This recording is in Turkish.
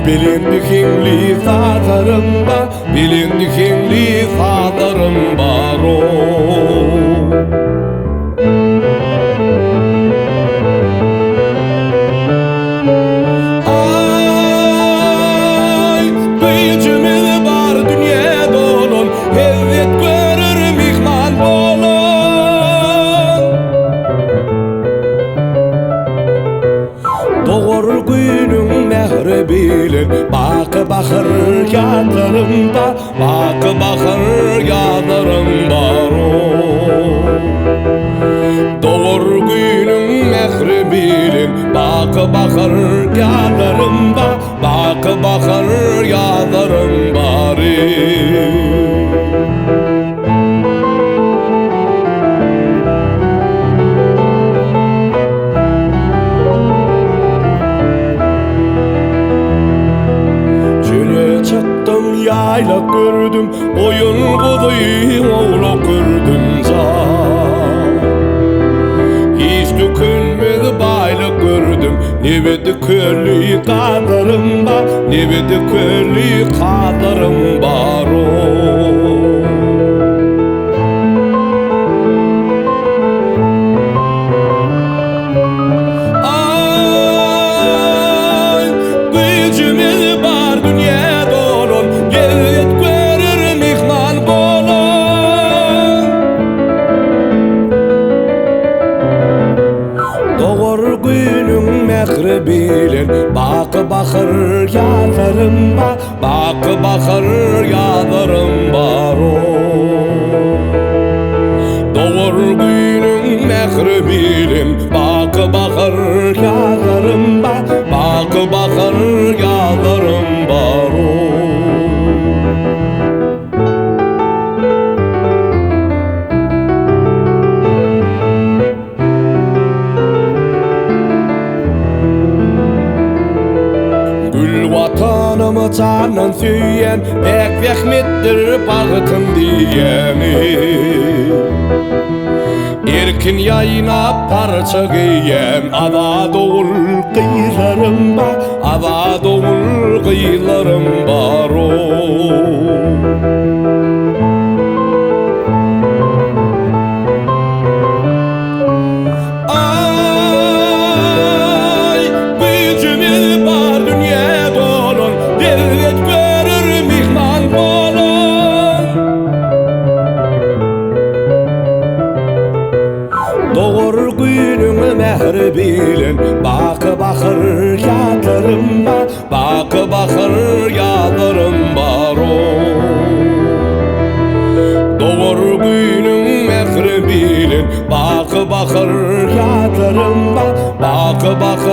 Bilindi kengli sadarım var, bilindi kengli sadarım var o. Ay, kıyıcımız var dünya dolun, hevvet görür mihman bolun. Doğur günün mehri bilin, bakı bakır yadarım da, bakı bakır yadarım var o. Doğur günün mehri bilin, bakı bakır yadarım da, bakı bakır yadarım bari. Yayla gördüm, oyun buduyu oğlak gördüm zan. Hiç dökülmedi baylık gördüm, nebedi köllü kadarım var, nebedi köllü kadarım var o. Bilin, bakı bakır yadarım var, bakı bakır yadarım var o. Doğur günün mehri bilin, bakı bakır yadarım var, bakı bakır yadarım var o. Vatanımı canan süyen, pek vehmettir bağıtın diyeni. Erkin yayına parça giyen, ava doğul kıyılarım var, ava doğul kıyılarım var o. Doğur günün mehri bilin, bakı bakır yadarım var, bakı bakır yadarım var o. Doğur günün mehri bilin, bakı bakır yadarım var, bakı bakır